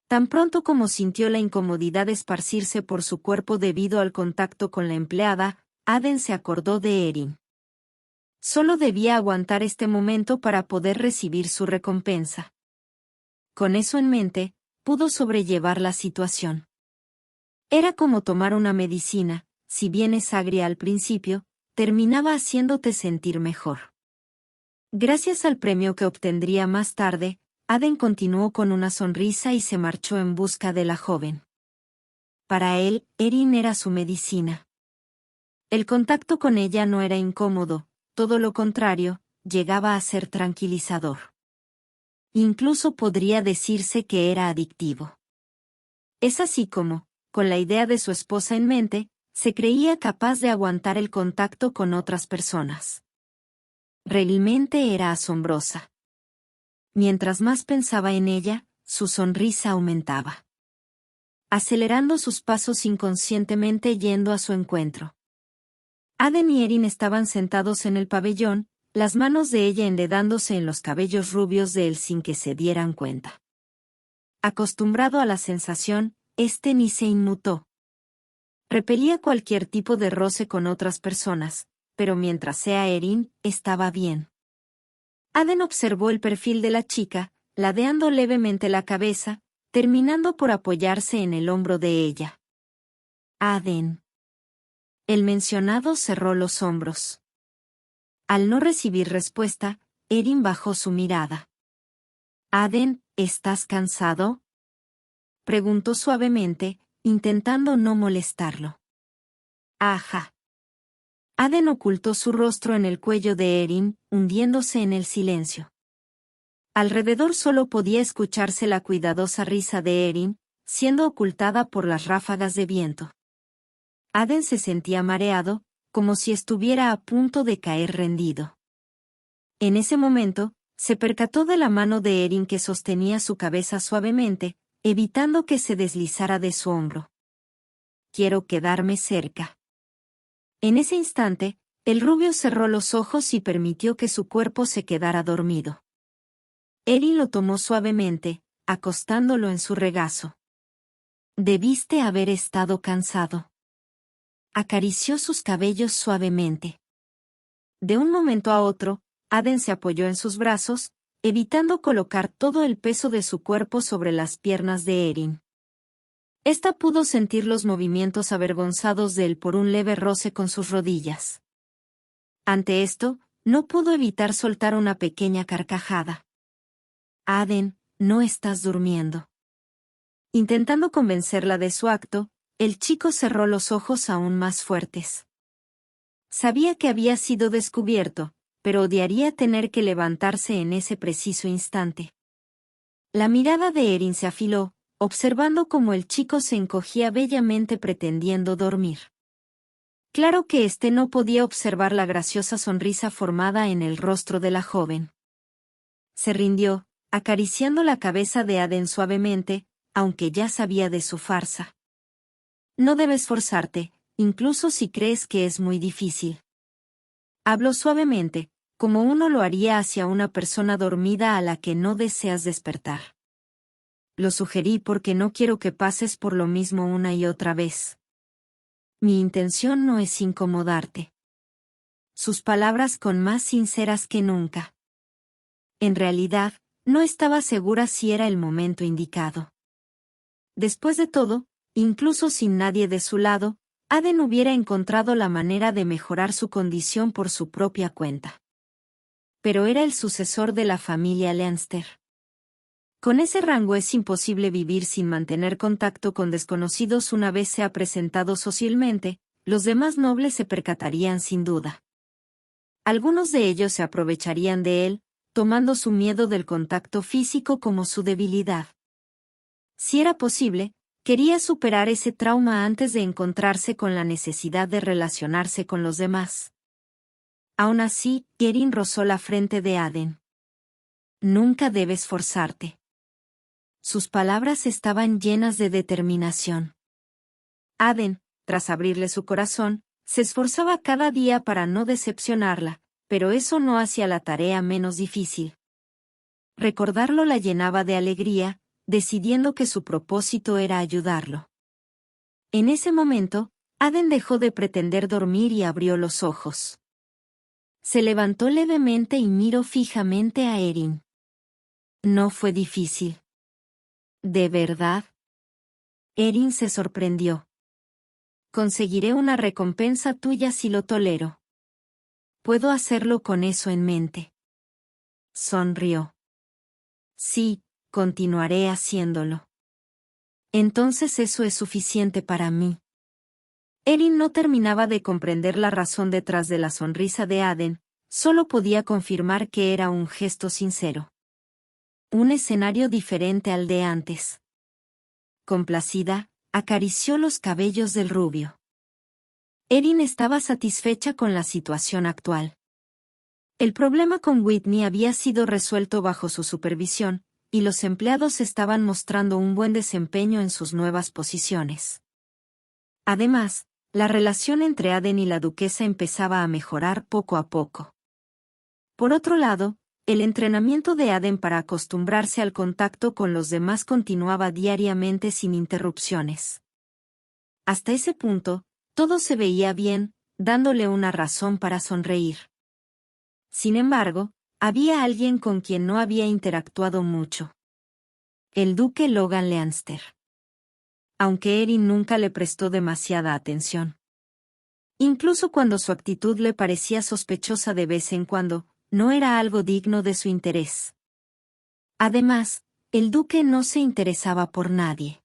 Tan pronto como sintió la incomodidad esparcirse por su cuerpo debido al contacto con la empleada, Aden se acordó de Erin. Solo debía aguantar este momento para poder recibir su recompensa. Con eso en mente, pudo sobrellevar la situación. Era como tomar una medicina, si bien es agria al principio, terminaba haciéndote sentir mejor. Gracias al premio que obtendría más tarde, Aden continuó con una sonrisa y se marchó en busca de la joven. Para él, Erin era su medicina. El contacto con ella no era incómodo, todo lo contrario, llegaba a ser tranquilizador. Incluso podría decirse que era adictivo. Es así como, con la idea de su esposa en mente, se creía capaz de aguantar el contacto con otras personas. Realmente era asombrosa. Mientras más pensaba en ella, su sonrisa aumentaba. Acelerando sus pasos inconscientemente yendo a su encuentro. Aden y Erin estaban sentados en el pabellón, las manos de ella enredándose en los cabellos rubios de él sin que se dieran cuenta. Acostumbrado a la sensación, ni se inmutó. Repelía cualquier tipo de roce con otras personas, pero mientras sea Erin, estaba bien. Aden observó el perfil de la chica, ladeando levemente la cabeza, terminando por apoyarse en el hombro de ella. Aden. El mencionado cerró los hombros. Al no recibir respuesta, Erin bajó su mirada. Aden, ¿estás cansado?, preguntó suavemente, intentando no molestarlo. Ajá. Aden ocultó su rostro en el cuello de Erin, hundiéndose en el silencio. Alrededor solo podía escucharse la cuidadosa risa de Erin, siendo ocultada por las ráfagas de viento. Aden se sentía mareado, como si estuviera a punto de caer rendido. En ese momento, se percató de la mano de Erin que sostenía su cabeza suavemente, evitando que se deslizara de su hombro. Quiero quedarme cerca. En ese instante, el rubio cerró los ojos y permitió que su cuerpo se quedara dormido. Erin lo tomó suavemente, acostándolo en su regazo. Debiste haber estado cansado. Acarició sus cabellos suavemente. De un momento a otro, Aden se apoyó en sus brazos, evitando colocar todo el peso de su cuerpo sobre las piernas de Erin. Esta pudo sentir los movimientos avergonzados de él por un leve roce con sus rodillas. Ante esto, no pudo evitar soltar una pequeña carcajada. Aden, no estás durmiendo. Intentando convencerla de su acto, el chico cerró los ojos aún más fuertes. Sabía que había sido descubierto, pero odiaría tener que levantarse en ese preciso instante. La mirada de Erin se afiló, observando cómo el chico se encogía bellamente pretendiendo dormir. Claro que no podía observar la graciosa sonrisa formada en el rostro de la joven. Se rindió, acariciando la cabeza de Aden suavemente, aunque ya sabía de su farsa. No debes forzarte, incluso si crees que es muy difícil. Habló suavemente, como uno lo haría hacia una persona dormida a la que no deseas despertar. Lo sugerí porque no quiero que pases por lo mismo una y otra vez. Mi intención no es incomodarte. Sus palabras con más sinceras que nunca. En realidad, no estaba segura si era el momento indicado. Después de todo, incluso sin nadie de su lado, Aden hubiera encontrado la manera de mejorar su condición por su propia cuenta. Pero era el sucesor de la familia Leinster. Con ese rango es imposible vivir sin mantener contacto con desconocidos una vez se ha presentado socialmente, los demás nobles se percatarían sin duda. Algunos de ellos se aprovecharían de él, tomando su miedo del contacto físico como su debilidad. Si era posible, quería superar ese trauma antes de encontrarse con la necesidad de relacionarse con los demás. Aún así, Erin rozó la frente de Aden. Nunca debes forzarte. Sus palabras estaban llenas de determinación. Aden, tras abrirle su corazón, se esforzaba cada día para no decepcionarla, pero eso no hacía la tarea menos difícil. Recordarlo la llenaba de alegría, decidiendo que su propósito era ayudarlo. En ese momento, Aden dejó de pretender dormir y abrió los ojos. Se levantó levemente y miró fijamente a Erin. No fue difícil. ¿De verdad? Erin se sorprendió. Conseguiré una recompensa tuya si lo tolero. Puedo hacerlo con eso en mente. Sonrió. Sí, continuaré haciéndolo. Entonces eso es suficiente para mí. Erin no terminaba de comprender la razón detrás de la sonrisa de Aden, solo podía confirmar que era un gesto sincero. Un escenario diferente al de antes. Complacida, acarició los cabellos del rubio. Erin estaba satisfecha con la situación actual. El problema con Whitney había sido resuelto bajo su supervisión, y los empleados estaban mostrando un buen desempeño en sus nuevas posiciones. Además, la relación entre Aden y la duquesa empezaba a mejorar poco a poco. Por otro lado, el entrenamiento de Aden para acostumbrarse al contacto con los demás continuaba diariamente sin interrupciones. Hasta ese punto, todo se veía bien, dándole una razón para sonreír. Sin embargo, había alguien con quien no había interactuado mucho. El duque Logan Leanster. Aunque Erin nunca le prestó demasiada atención. Incluso cuando su actitud le parecía sospechosa de vez en cuando, no era algo digno de su interés. Además, el duque no se interesaba por nadie.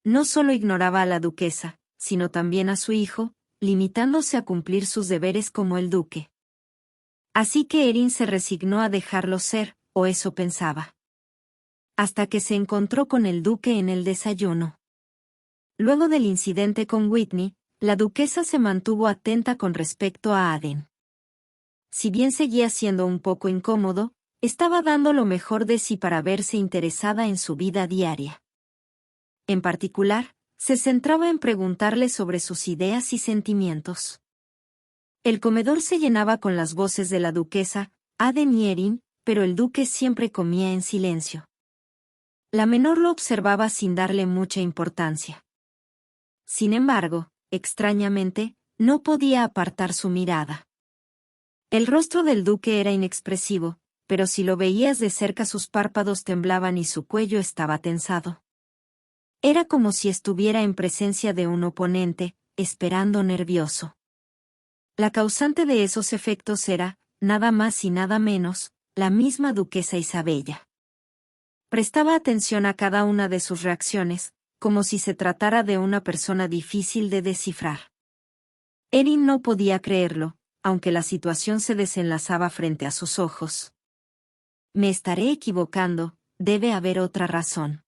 No solo ignoraba a la duquesa, sino también a su hijo, limitándose a cumplir sus deberes como el duque. Así que Erin se resignó a dejarlo ser, o eso pensaba. Hasta que se encontró con el duque en el desayuno. Luego del incidente con Whitney, la duquesa se mantuvo atenta con respecto a Aden. Si bien seguía siendo un poco incómodo, estaba dando lo mejor de sí para verse interesada en su vida diaria. En particular, se centraba en preguntarle sobre sus ideas y sentimientos. El comedor se llenaba con las voces de la duquesa, Aden y Erin, pero el duque siempre comía en silencio. La menor lo observaba sin darle mucha importancia. Sin embargo, extrañamente, no podía apartar su mirada. El rostro del duque era inexpresivo, pero si lo veías de cerca sus párpados temblaban y su cuello estaba tensado. Era como si estuviera en presencia de un oponente, esperando nervioso. La causante de esos efectos era, nada más y nada menos, la misma duquesa Isabella. Prestaba atención a cada una de sus reacciones, como si se tratara de una persona difícil de descifrar. Erin no podía creerlo, aunque la situación se desenlazaba frente a sus ojos. Me estaré equivocando, debe haber otra razón.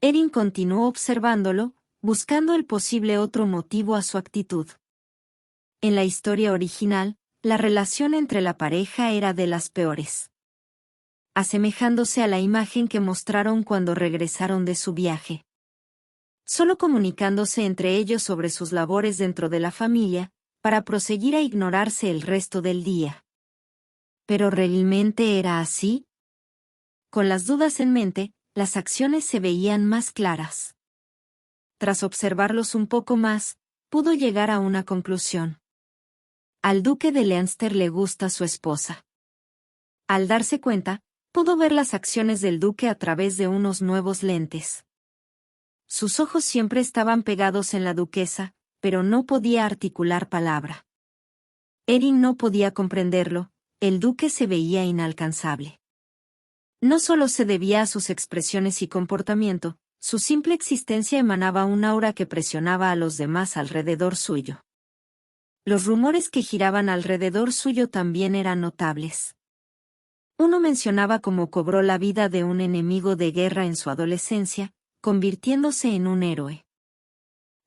Erin continuó observándolo, buscando el posible otro motivo a su actitud. En la historia original, la relación entre la pareja era de las peores. Asemejándose a la imagen que mostraron cuando regresaron de su viaje. Solo comunicándose entre ellos sobre sus labores dentro de la familia, para proseguir a ignorarse el resto del día. ¿Pero realmente era así? Con las dudas en mente, las acciones se veían más claras. Tras observarlos un poco más, pudo llegar a una conclusión. Al duque de Leanster le gusta su esposa. Al darse cuenta, pudo ver las acciones del duque a través de unos nuevos lentes. Sus ojos siempre estaban pegados en la duquesa, pero no podía articular palabra. Erin no podía comprenderlo, el duque se veía inalcanzable. No solo se debía a sus expresiones y comportamiento, su simple existencia emanaba un aura que presionaba a los demás alrededor suyo. Los rumores que giraban alrededor suyo también eran notables. Uno mencionaba cómo cobró la vida de un enemigo de guerra en su adolescencia, convirtiéndose en un héroe.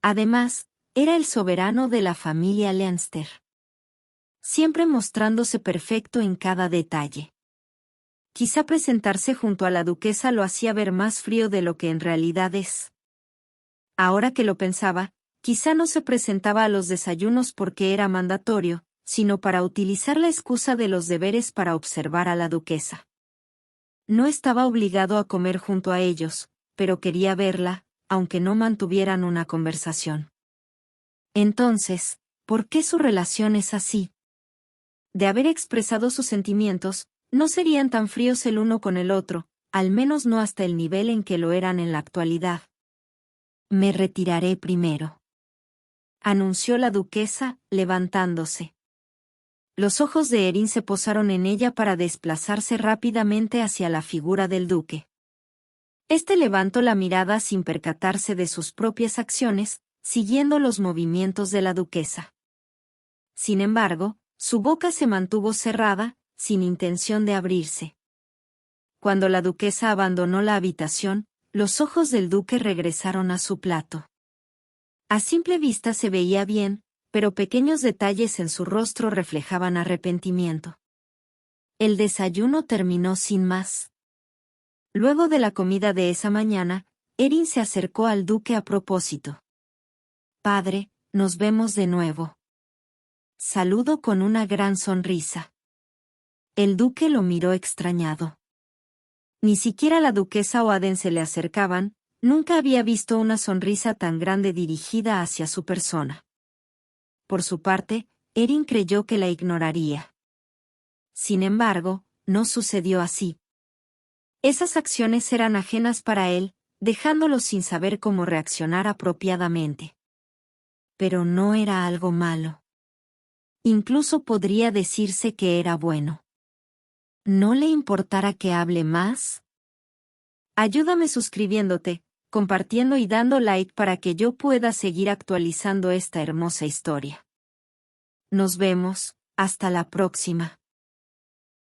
Además, era el soberano de la familia Leanster. Siempre mostrándose perfecto en cada detalle. Quizá presentarse junto a la duquesa lo hacía ver más frío de lo que en realidad es. Ahora que lo pensaba, quizá no se presentaba a los desayunos porque era mandatorio, sino para utilizar la excusa de los deberes para observar a la duquesa. No estaba obligado a comer junto a ellos, pero quería verla, aunque no mantuvieran una conversación. Entonces, ¿por qué su relación es así? De haber expresado sus sentimientos, no serían tan fríos el uno con el otro, al menos no hasta el nivel en que lo eran en la actualidad. Me retiraré primero, anunció la duquesa, levantándose. Los ojos de Erin se posaron en ella para desplazarse rápidamente hacia la figura del duque. Este levantó la mirada sin percatarse de sus propias acciones, siguiendo los movimientos de la duquesa. Sin embargo, su boca se mantuvo cerrada, sin intención de abrirse. Cuando la duquesa abandonó la habitación, los ojos del duque regresaron a su plato. A simple vista se veía bien, pero pequeños detalles en su rostro reflejaban arrepentimiento. El desayuno terminó sin más. Luego de la comida de esa mañana, Erin se acercó al duque a propósito. «Padre, nos vemos de nuevo». Saludó con una gran sonrisa. El duque lo miró extrañado. Ni siquiera la duquesa o Aden se le acercaban, nunca había visto una sonrisa tan grande dirigida hacia su persona. Por su parte, Erin creyó que la ignoraría. Sin embargo, no sucedió así. Esas acciones eran ajenas para él, dejándolo sin saber cómo reaccionar apropiadamente. Pero no era algo malo. Incluso podría decirse que era bueno. ¿No le importara que hable más? Ayúdame suscribiéndote, compartiendo y dando like para que yo pueda seguir actualizando esta hermosa historia. Nos vemos, hasta la próxima.